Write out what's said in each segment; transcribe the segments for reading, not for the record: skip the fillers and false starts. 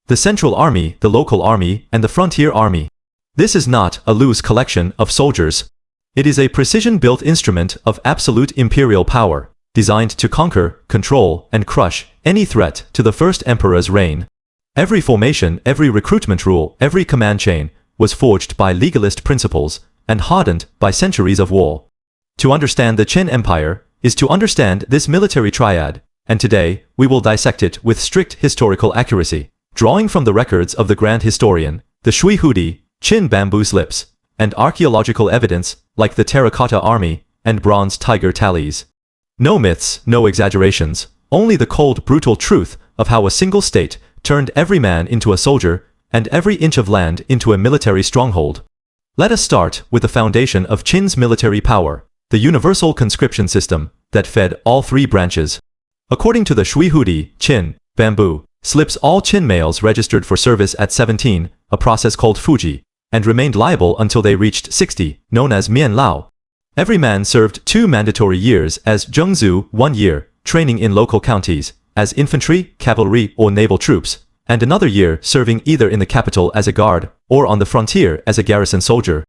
the central army, the local army, and the frontier army. This is not a loose collection of soldiers. It is a precision-built instrument of absolute imperial power, designed to conquer, control, and crush any threat to the first emperor's reign. Every formation, every recruitment rule, every command chain was forged by legalist principles and hardened by centuries of war. To understand the Qin Empire is to understand this military triad, and today we will dissect it with strict historical accuracy, drawing from the records of the grand historian, the Shui Hudi, Qin bamboo slips, and archaeological evidence like the terracotta army and bronze tiger tallies. No myths, no exaggerations, only the cold, brutal truth of how a single state turned every man into a soldier and every inch of land into a military stronghold. Let us start with the foundation of Qin's military power, the universal conscription system that fed all three branches. According to the Shui Hudi, Qin, bamboo, slips all Qin males registered for service at 17, a process called Fuji, and remained liable until they reached 60, known as Mian Lao. Every man served 2 mandatory years as zhengzu, 1 year, training in local counties, as infantry, cavalry, or naval troops, and another year serving either in the capital as a guard or on the frontier as a garrison soldier.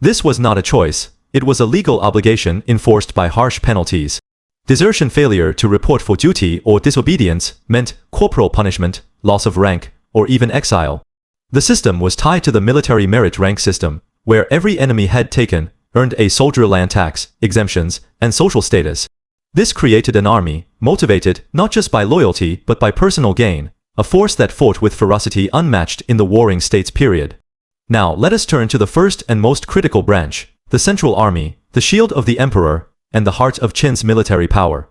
This was not a choice, it was a legal obligation enforced by harsh penalties. Desertion, failure to report for duty, or disobedience meant corporal punishment, loss of rank, or even exile. The system was tied to the military merit rank system, where every enemy had taken earned a soldier land tax, exemptions, and social status. This created an army, motivated not just by loyalty but by personal gain, a force that fought with ferocity unmatched in the warring states period. Now let us turn to the first and most critical branch, the central army, the shield of the emperor, and the heart of Qin's military power.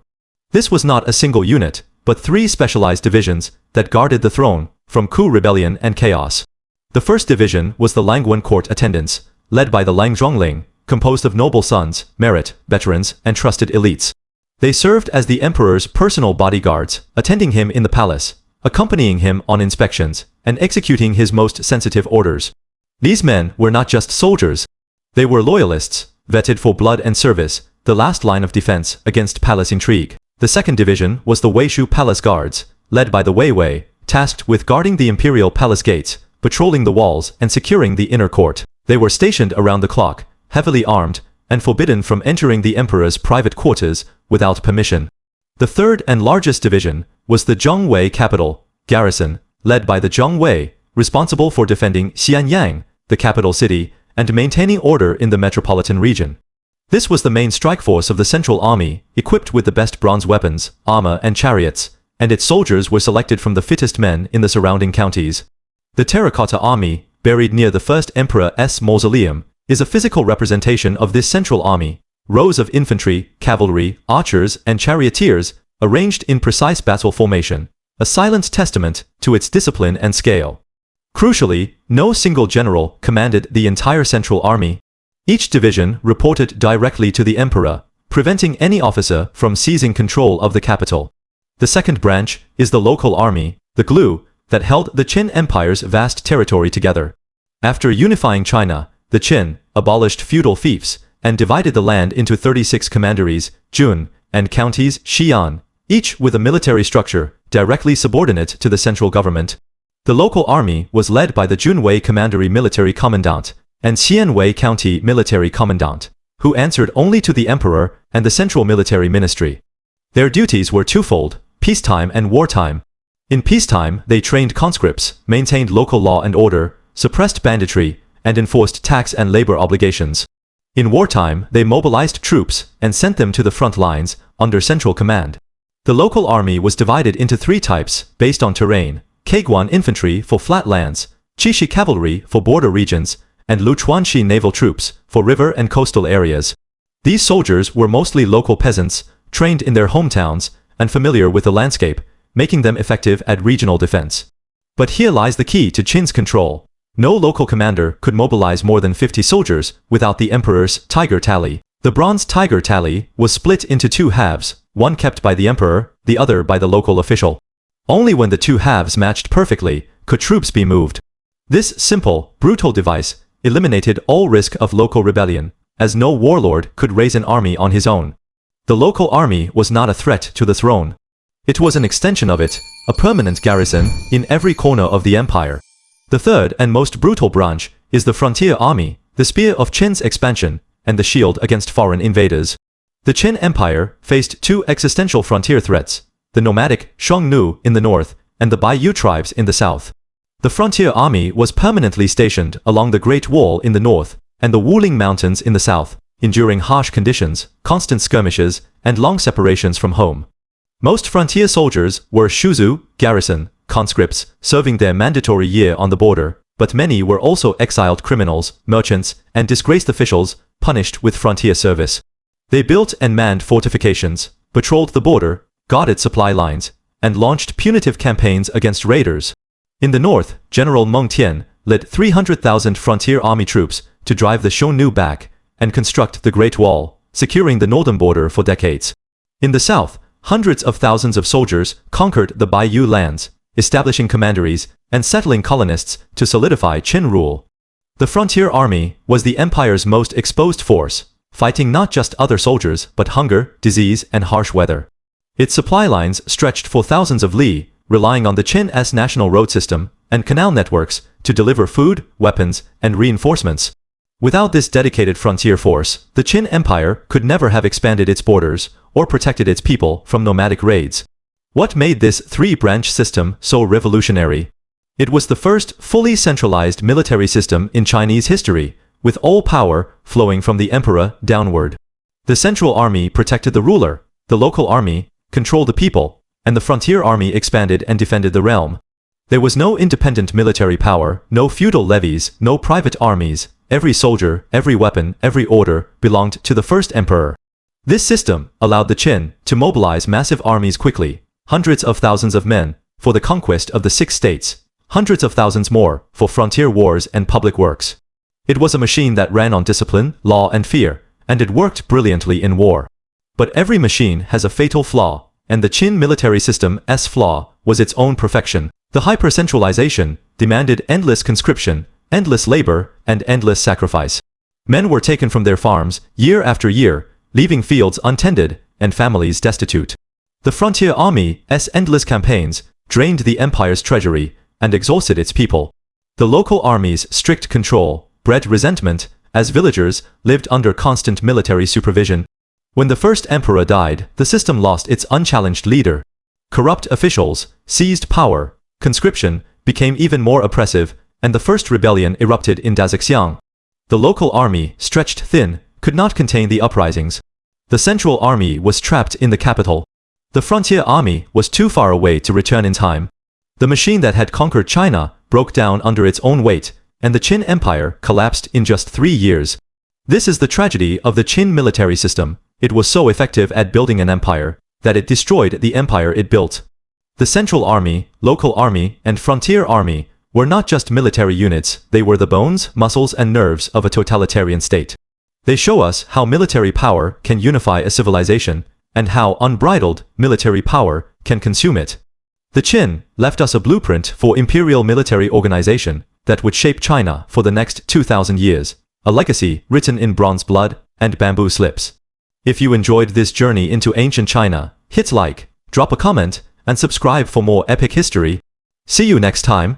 This was not a single unit, but 3 specialized divisions that guarded the throne from coup, rebellion, and chaos. The first division was the Langguan court attendants, led by the Lang Zhongling, composed of noble sons, merit, veterans, and trusted elites. They served as the emperor's personal bodyguards, attending him in the palace, accompanying him on inspections, and executing his most sensitive orders. These men were not just soldiers. They were loyalists, vetted for blood and service, the last line of defense against palace intrigue. The second division was the Weishu Palace Guards, led by the Weiwei, tasked with guarding the imperial palace gates, patrolling the walls, and securing the inner court. They were stationed around the clock, heavily armed, and forbidden from entering the emperor's private quarters without permission. The third and largest division was the Zhongwei capital, Garrison, led by the Zhongwei, responsible for defending Xianyang, the capital city, and maintaining order in the metropolitan region. This was the main strike force of the central army, equipped with the best bronze weapons, armor, and chariots, and its soldiers were selected from the fittest men in the surrounding counties. The terracotta army, buried near the first emperor's mausoleum, is a physical representation of this central army. Rows of infantry, cavalry, archers, and charioteers, arranged in precise battle formation, a silent testament to its discipline and scale. Crucially, no single general commanded the entire central army. Each division reported directly to the emperor, preventing any officer from seizing control of the capital. The second branch is the local army, the glue that held the Qin Empire's vast territory together. After unifying China, the Qin abolished feudal fiefs and divided the land into 36 commanderies, Jun, and counties, Xi'an, each with a military structure directly subordinate to the central government. The local army was led by the Junwei Commandery Military Commandant and Xianwei County Military Commandant, who answered only to the emperor and the central military ministry. Their duties were twofold, peacetime and wartime. In peacetime, they trained conscripts, maintained local law and order, suppressed banditry, and enforced tax and labor obligations. In wartime, they mobilized troops and sent them to the front lines under central command. The local army was divided into 3 types based on terrain: Keiguan infantry for flat lands, Qixi cavalry for border regions, and Luchuanxi naval troops for river and coastal areas. These soldiers were mostly local peasants, trained in their hometowns and familiar with the landscape, making them effective at regional defense. But here lies the key to Qin's control. No local commander could mobilize more than 50 soldiers without the emperor's tiger tally. The bronze tiger tally was split into 2 halves, one kept by the emperor, the other by the local official. Only when the 2 halves matched perfectly could troops be moved. This simple, brutal device eliminated all risk of local rebellion, as no warlord could raise an army on his own. The local army was not a threat to the throne. It was an extension of it, a permanent garrison in every corner of the empire. The third and most brutal branch is the frontier army, the spear of Qin's expansion, and the shield against foreign invaders. The Qin Empire faced two existential frontier threats, the nomadic Xiongnu in the north and the Baiyu tribes in the south. The frontier army was permanently stationed along the Great Wall in the north and the Wuling Mountains in the south, enduring harsh conditions, constant skirmishes, and long separations from home. Most frontier soldiers were shuzu, garrison, conscripts, serving their mandatory year on the border, but many were also exiled criminals, merchants, and disgraced officials, punished with frontier service. They built and manned fortifications, patrolled the border, guarded supply lines, and launched punitive campaigns against raiders. In the north, General Meng Tian led 300,000 frontier army troops to drive the Xiongnu back and construct the Great Wall, securing the northern border for decades. In the south, hundreds of thousands of soldiers conquered the Baiyu lands, establishing commanderies and settling colonists to solidify Qin rule. The frontier army was the empire's most exposed force, fighting not just other soldiers but hunger, disease, and harsh weather. Its supply lines stretched for thousands of li, relying on the Qin's national road system and canal networks to deliver food, weapons, and reinforcements. Without this dedicated frontier force, the Qin Empire could never have expanded its borders or protected its people from nomadic raids. What made this three-branch system so revolutionary? It was the first fully centralized military system in Chinese history, with all power flowing from the emperor downward. The central army protected the ruler, the local army controlled the people, and the frontier army expanded and defended the realm. There was no independent military power, no feudal levies, no private armies. Every soldier, every weapon, every order belonged to the first emperor. This system allowed the Qin to mobilize massive armies quickly, hundreds of thousands of men for the conquest of the 6 states, hundreds of thousands more for frontier wars and public works. It was a machine that ran on discipline, law, and fear, and it worked brilliantly in war. But every machine has a fatal flaw, and the Qin military system's flaw was its own perfection. The hyper-centralization demanded endless conscription, endless labor, and endless sacrifice. Men were taken from their farms year after year, leaving fields untended and families destitute. The frontier army's endless campaigns drained the empire's treasury and exhausted its people. The local army's strict control bred resentment as villagers lived under constant military supervision. When the first emperor died, the system lost its unchallenged leader. Corrupt officials seized power, conscription became even more oppressive, and the first rebellion erupted in Daxiang. The local army, stretched thin, could not contain the uprisings. The central army was trapped in the capital. The frontier army was too far away to return in time. The machine that had conquered China broke down under its own weight, and the Qin Empire collapsed in just 3 years. This is the tragedy of the Qin military system. It was so effective at building an empire that it destroyed the empire it built. The central army, local army, and frontier army were not just military units, they were the bones, muscles, and nerves of a totalitarian state. They show us how military power can unify a civilization, and how unbridled military power can consume it. The Qin left us a blueprint for imperial military organization that would shape China for the next 2,000 years, a legacy written in bronze blood and bamboo slips. If you enjoyed this journey into ancient China, hit like, drop a comment, and subscribe for more epic history. See you next time.